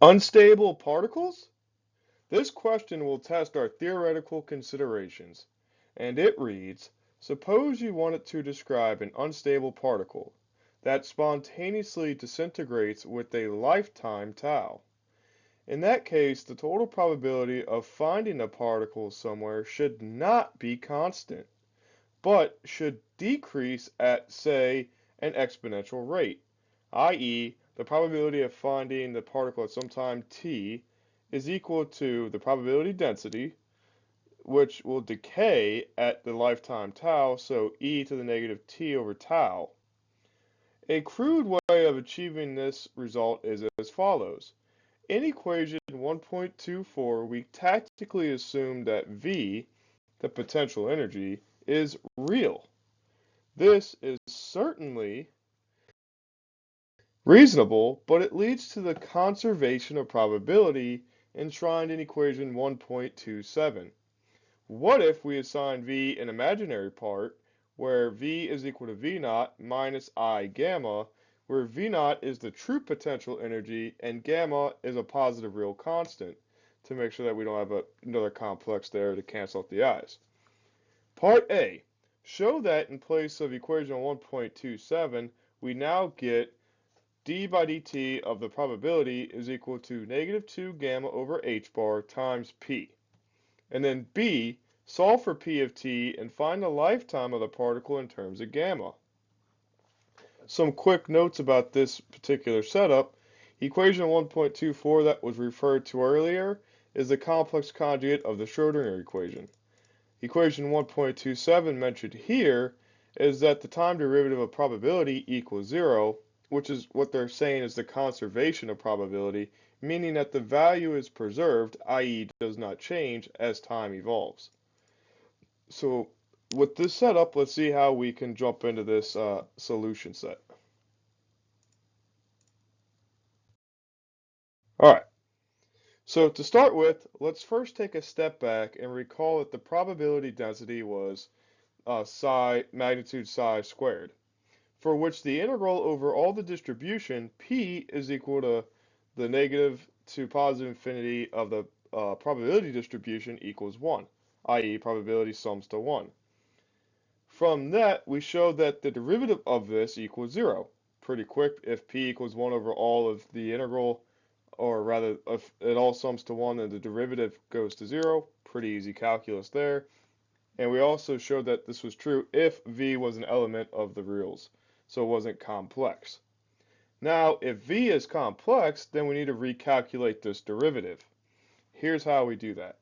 Unstable particles? This question will test our theoretical considerations, and it reads, suppose you wanted to describe an unstable particle that spontaneously disintegrates with a lifetime tau. In that case, the total probability of finding a particle somewhere should not be constant, but should decrease at, say, an exponential rate, i.e., the probability of finding the particle at some time t is equal to the probability density, which will decay at the lifetime tau, so e to the negative t over tau. A crude way of achieving this result is as follows. In equation 1.24, we tactically assume that V, the potential energy, is real. This is certainly reasonable, but it leads to the conservation of probability enshrined in equation 1.27. What if we assign V an imaginary part, where V is equal to V0 minus I gamma, where V0 is the true potential energy and gamma is a positive real constant, to make sure that we don't have another complex there to cancel out the i's. Part A. Show that in place of equation 1.27, we now get d by dt of the probability is equal to negative 2 gamma over h bar times p. And then B, solve for p of t and find the lifetime of the particle in terms of gamma. Some quick notes about this particular setup. Equation 1.24 that was referred to earlier is the complex conjugate of the Schrödinger equation. Equation 1.27 mentioned here is that the time derivative of probability equals 0, which is what they're saying is the conservation of probability, meaning that the value is preserved, i.e. does not change as time evolves. So with this setup, let's see how we can jump into this solution set. Alright, so to start with, let's first take a step back and recall that the probability density was magnitude psi squared, for which the integral over all the distribution, p is equal to the negative to positive infinity of the probability distribution equals 1, i.e. probability sums to 1. From that, we show that the derivative of this equals 0. Pretty quick, if p equals 1 over all of the integral, or rather, if it all sums to 1, then the derivative goes to 0. Pretty easy calculus there. And we also showed that this was true if v was an element of the reals, so it wasn't complex. Now, if v is complex, then we need to recalculate this derivative. Here's how we do that.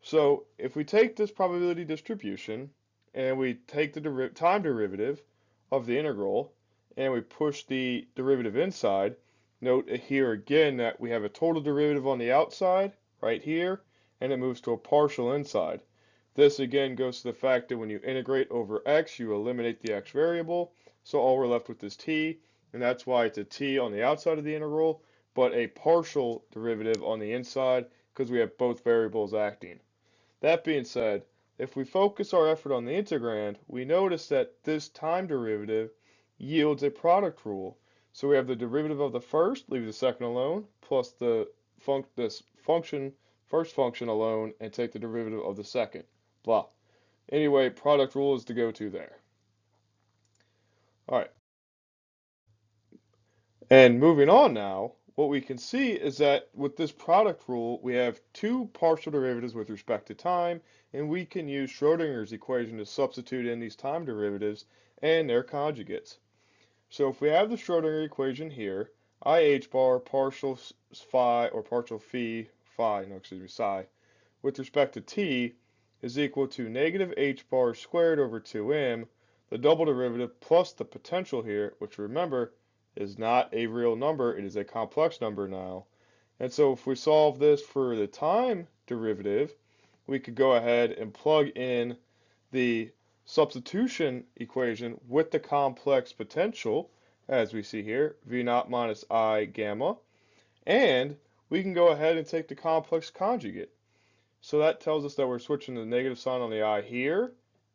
So if we take this probability distribution and we take the time derivative of the integral and we push the derivative inside, note here again that we have a total derivative on the outside right here, and it moves to a partial inside. This again goes to the fact that when you integrate over x, you eliminate the x variable, so all we're left with is t, and that's why it's a t on the outside of the integral, but a partial derivative on the inside because we have both variables acting. That being said, if we focus our effort on the integrand, we notice that this time derivative yields a product rule. So we have the derivative of the first, leave the second alone, plus the first function alone, and take the derivative of the second. Blah. Anyway, product rule is the go-to there. Alright. And moving on now, what we can see is that with this product rule, we have two partial derivatives with respect to time, and we can use Schrödinger's equation to substitute in these time derivatives and their conjugates. So if we have the Schrödinger equation here, IH bar partial phi or partial psi, with respect to t is equal to negative h bar squared over 2m, the double derivative plus the potential here, which remember is not a real number, it is a complex number now. And so if we solve this for the time derivative, we could go ahead and plug in the substitution equation with the complex potential, as we see here, V0 minus I gamma, and we can go ahead and take the complex conjugate. So that tells us that we're switching the negative sign on the I here,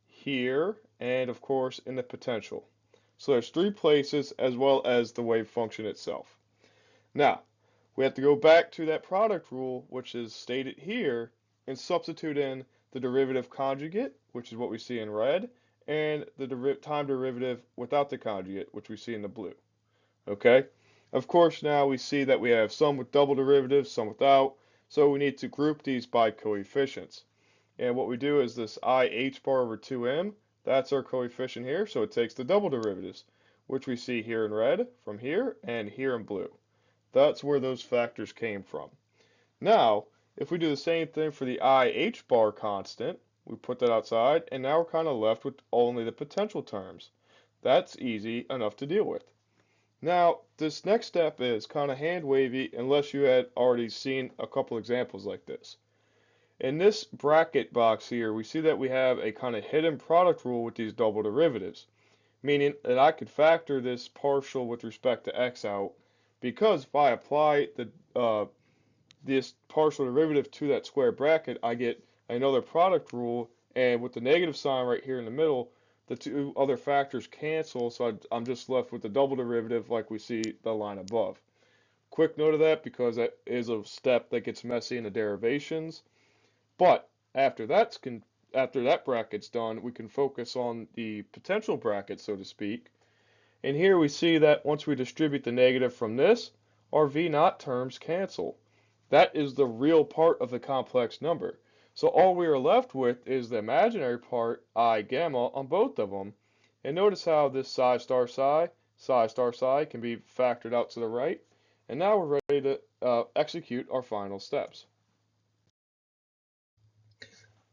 here, and of course in the potential. So there's three places as well as the wave function itself. Now, we have to go back to that product rule, which is stated here, and substitute in the derivative conjugate, which is what we see in red, and the time derivative without the conjugate, which we see in the blue. Okay? Of course, now we see that we have some with double derivatives, some without, so we need to group these by coefficients. And what we do is this IH bar over 2m, that's our coefficient here, so it takes the double derivatives, which we see here in red, from here, and here in blue. That's where those factors came from. Now, if we do the same thing for the IH bar constant, we put that outside, and now we're kind of left with only the potential terms. That's easy enough to deal with. Now, this next step is kind of hand wavy unless you had already seen a couple examples like this. In this bracket box here, we see that we have a kind of hidden product rule with these double derivatives, meaning that I could factor this partial with respect to x out, because if I apply this partial derivative to that square bracket, I get another product rule, and with the negative sign right here in the middle, the two other factors cancel, so I'm just left with the double derivative like we see the line above. Quick note of that, because that is a step that gets messy in the derivations. But after that bracket's done, we can focus on the potential bracket, so to speak. And here we see that once we distribute the negative from this, our V0 terms cancel. That is the real part of the complex number. So all we are left with is the imaginary part, I gamma, on both of them. And notice how this psi star psi can be factored out to the right. And now we're ready to execute our final steps.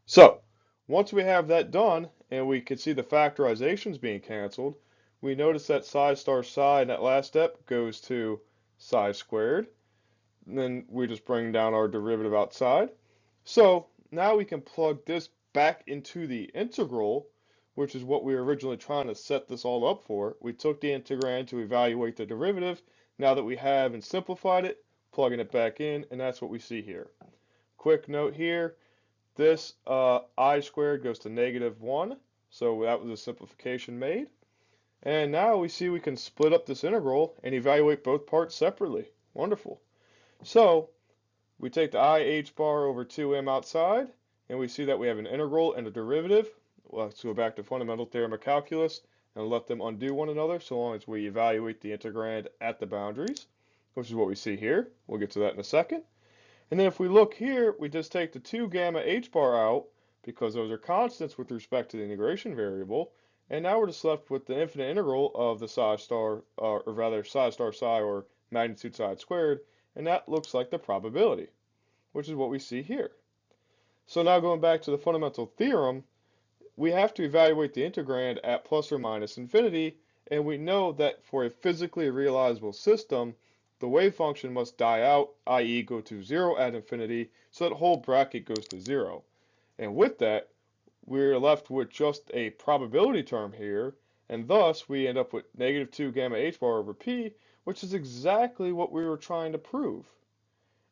So, once we have that done, and we can see the factorizations being canceled, we notice that psi star psi in that last step goes to psi squared. And then we just bring down our derivative outside. So, now we can plug this back into the integral, which is what we were originally trying to set this all up for. We took the integrand to evaluate the derivative. Now that we have and simplified it, plugging it back in, and that's what we see here. Quick note here. This I squared goes to -1, so that was a simplification made. And now we see we can split up this integral and evaluate both parts separately. Wonderful. So we take the IH bar over 2m outside, and we see that we have an integral and a derivative. Let's go back to fundamental theorem of calculus and let them undo one another so long as we evaluate the integrand at the boundaries, which is what we see here. We'll get to that in a second. And then if we look here, we just take the 2 gamma h bar out, because those are constants with respect to the integration variable, and now we're just left with the infinite integral of the psi star, or rather psi star psi, or magnitude psi squared, and that looks like the probability, which is what we see here. So now going back to the fundamental theorem, we have to evaluate the integrand at plus or minus infinity, and we know that for a physically realizable system, the wave function must die out, i.e. go to 0 at infinity, so that whole bracket goes to 0. And with that, we're left with just a probability term here, and thus we end up with -2 gamma h bar over p, which is exactly what we were trying to prove.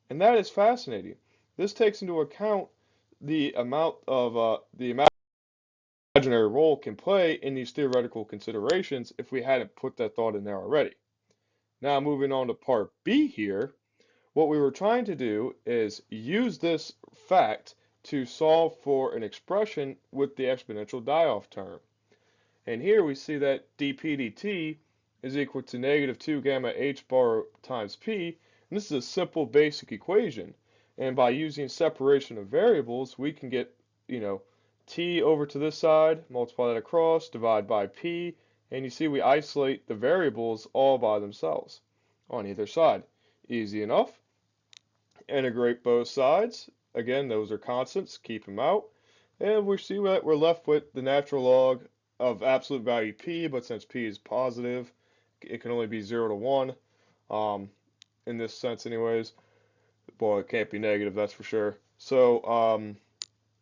And that is fascinating. This takes into account the amount of the imaginary role can play in these theoretical considerations if we hadn't put that thought in there already. Now moving on to part B here, what we were trying to do is use this fact to solve for an expression with the exponential die-off term. And here we see that dp dt is equal to -2 gamma h bar times p, and this is a simple basic equation. And by using separation of variables, we can get, t over to this side, multiply that across, divide by p, and you see we isolate the variables all by themselves on either side. Easy enough. Integrate both sides. Again, those are constants, keep them out. And we see that we're left with the natural log of absolute value p, but since p is positive, it can only be 0 to 1, in this sense anyways. Well, it can't be negative, that's for sure. So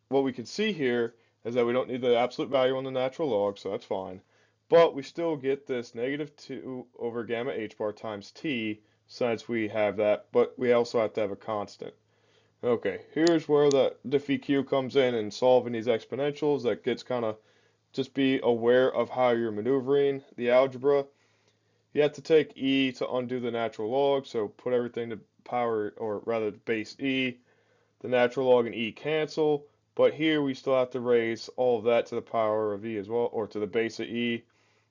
what we can see here is that we don't need the absolute value on the natural log, so that's fine. But we still get this -2 over gamma h bar times t, since we have that, but we also have to have a constant. Okay, here's where the 𝑓𝑒q comes in and solving these exponentials. That gets kind of, just be aware of how you're maneuvering the algebra. You have to take e to undo the natural log, so put everything power, or rather base e, the natural log and e cancel, but here we still have to raise all of that to the power of e as well, or to the base of e,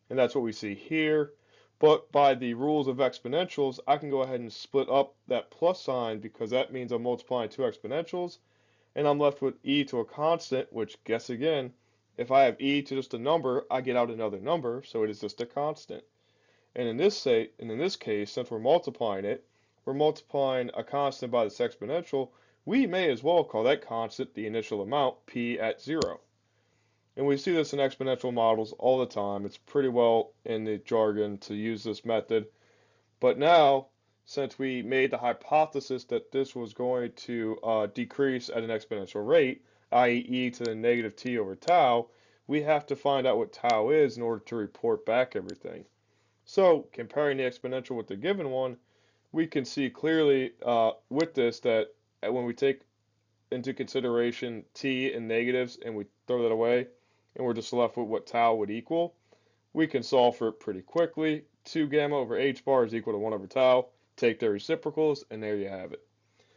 and that's what we see here. But by the rules of exponentials, I can go ahead and split up that plus sign because that means I'm multiplying two exponentials, and I'm left with e to a constant, which, guess again, if I have e to just a number, I get out another number, so it is just a constant. And in this case, since we're multiplying it, we're multiplying a constant by this exponential, we may as well call that constant the initial amount, p at 0. And we see this in exponential models all the time. It's pretty well in the jargon to use this method. But now, since we made the hypothesis that this was going to decrease at an exponential rate, i.e. e to the negative t over tau, we have to find out what tau is in order to report back everything. So, comparing the exponential with the given one, we can see clearly with this that when we take into consideration t and negatives and we throw that away, and we're just left with what tau would equal, we can solve for it pretty quickly. 2 gamma over h bar is equal to 1 over tau. Take their reciprocals, and there you have it.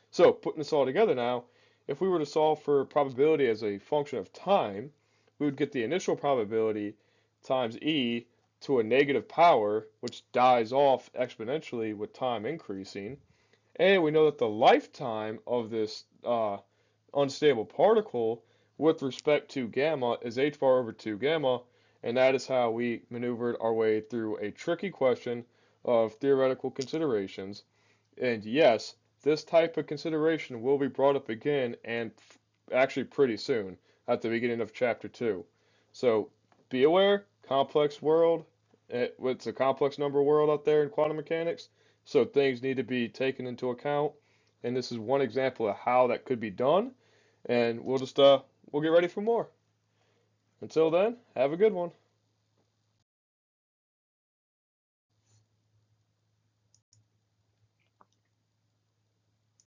So, putting this all together now, if we were to solve for probability as a function of time, we would get the initial probability times e to a negative power, which dies off exponentially with time increasing. And we know that the lifetime of this unstable particle with respect to gamma is h bar over 2 gamma, and that is how we maneuvered our way through a tricky question of theoretical considerations. And yes, this type of consideration will be brought up again, and actually pretty soon, at the beginning of chapter 2. So be aware, complex world, it's a complex number world out there in quantum mechanics, so things need to be taken into account, and this is one example of how that could be done, and we'll get ready for more. Until then, have a good one.